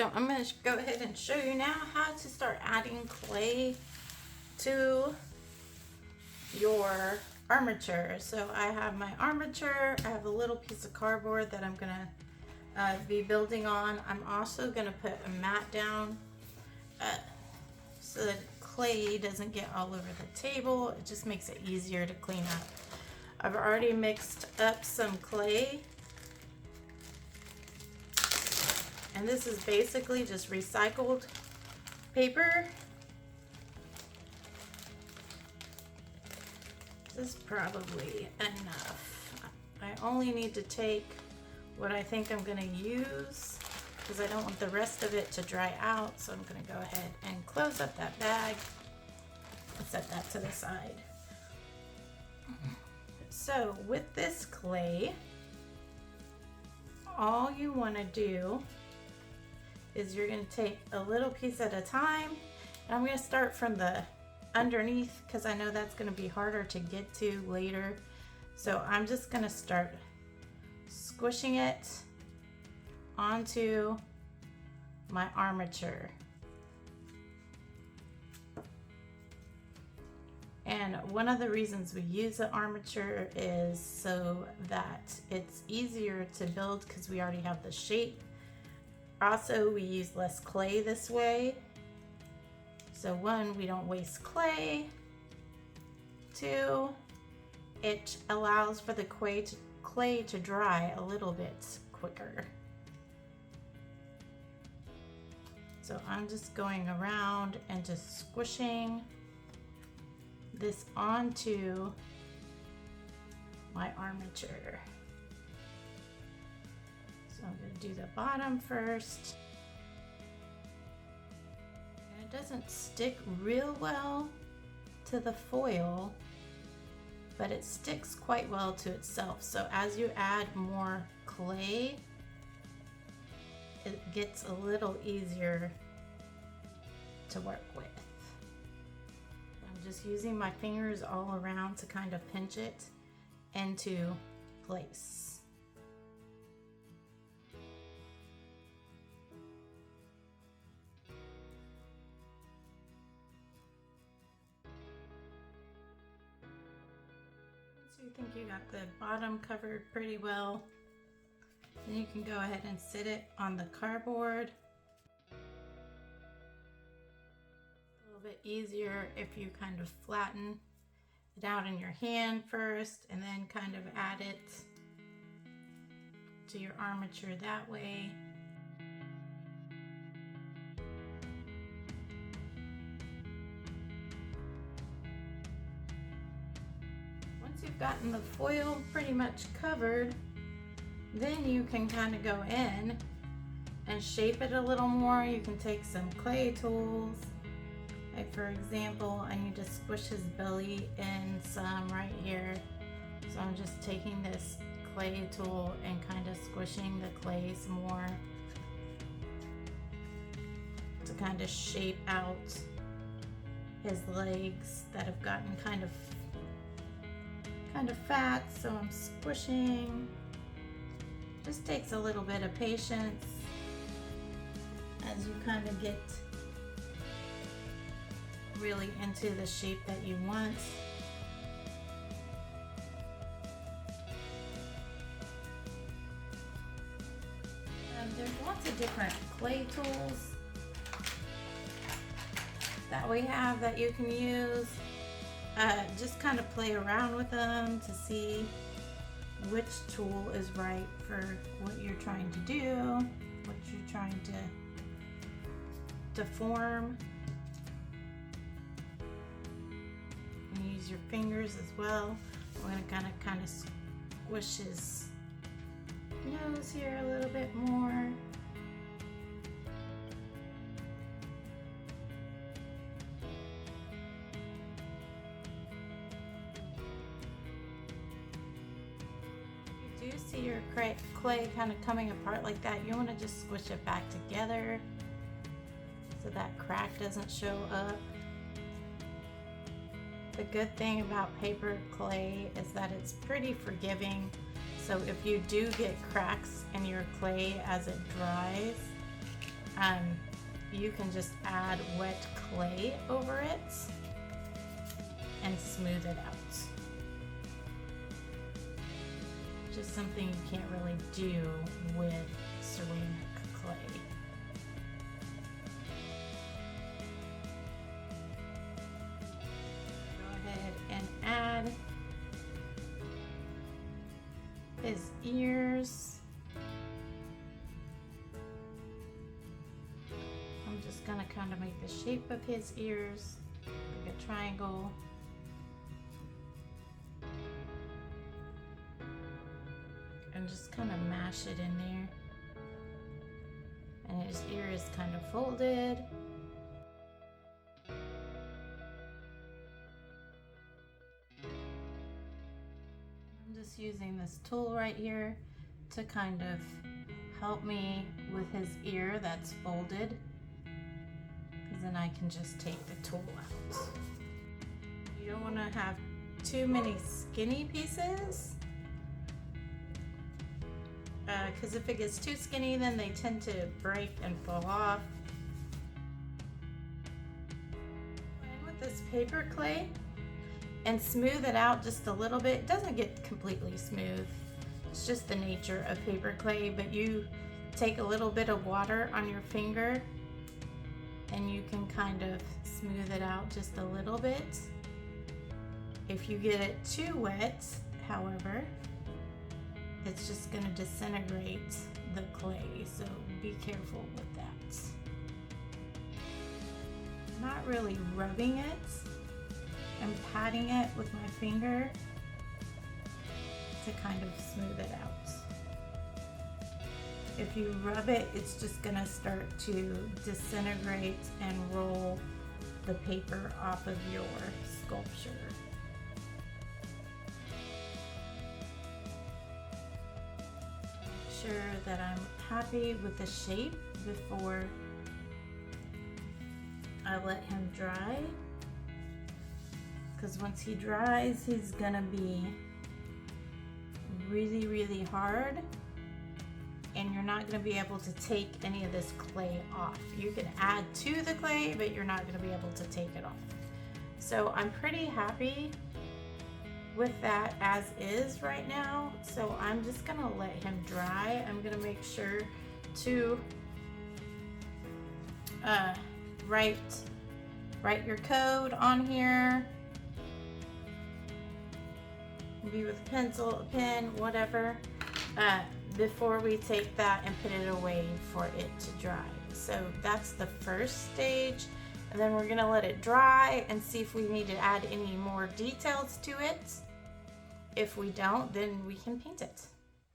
So I'm going to go ahead and show you now how to start adding clay to your armature. So I have my armature. I have a little piece of cardboard that I'm going to be building on. I'm also going to put a mat down so that clay doesn't get all over the table. It just makes it easier to clean up. I've already mixed up some clay. And this is basically just recycled paper. This is probably enough. I only need to take what I think I'm going to use because I don't want the rest of it to dry out. So I'm going to go ahead and close up that bag and set that to the side. So with this clay, all you want to do is you're going to take a little piece at a time. And I'm going to start from the underneath because I know that's going to be harder to get to later. So I'm just going to start squishing it onto my armature. And one of the reasons we use the armature is so that it's easier to build because we already have the shape. Also, we use less clay this way. So one, we don't waste clay. Two, it allows for the clay to dry a little bit quicker. So I'm just going around and just squishing this onto my armature. So I'm going to do the bottom first. And it doesn't stick real well to the foil, but it sticks quite well to itself. So as you add more clay, it gets a little easier to work with. I'm just using my fingers all around to kind of pinch it into place. So you think you got the bottom covered pretty well, then you can go ahead and sit it on the cardboard. A little bit easier if you kind of flatten it out in your hand first and then kind of add it to your armature that way. Once you've gotten the foil pretty much covered, then you can kind of go in and shape it a little more. You can take some clay tools. Like for example, I need to squish his belly in some right here. So I'm just taking this clay tool and kind of squishing the clay some more to kind of shape out his legs that have gotten kind of fat. So I'm squishing. Just takes a little bit of patience as you kind of get really into the shape that you want. And there's lots of different clay tools that we have that you can use. Just kind of play around with them to see which tool is right for what you're trying to do, what you're trying to form. And use your fingers as well. I'm going to kind of squish his nose here a little bit more. You see your clay kind of coming apart like that, you want to just squish it back together so that crack doesn't show up. The good thing about paper clay is that it's pretty forgiving. So if you do get cracks in your clay as it dries, you can just add wet clay over it and smooth it out. Just something you can't really do with ceramic clay. Go ahead and add his ears. I'm just gonna kind of make the shape of his ears like a triangle. And just kind of mash it in there. And his ear is kind of folded. I'm just using this tool right here to kind of help me with his ear that's folded, because then I can just take the tool out. You don't want to have too many skinny pieces, because if it gets too skinny, then they tend to break and fall off. Go in with this paper clay and smooth it out just a little bit. It doesn't get completely smooth. It's just the nature of paper clay, but you take a little bit of water on your finger and you can kind of smooth it out just a little bit. If you get it too wet, however, it's just going to disintegrate the clay, so be careful with that. I'm not really rubbing it. I'm patting it with my finger to kind of smooth it out. If you rub it, it's just going to start to disintegrate and roll the paper off of your sculpture. Sure that I'm happy with the shape before I let him dry, because once he dries, he's gonna be really hard and you're not gonna be able to take any of this clay off. You can add to the clay, but you're not gonna be able to take it off. So I'm pretty happy with that as is right now, so I'm just gonna let him dry. I'm gonna make sure to write your code on here, maybe with a pencil, a pen, whatever, before we take that and put it away for it to dry. So that's the first stage, and then we're gonna let it dry and see if we need to add any more details to it. If we don't, then we can paint it.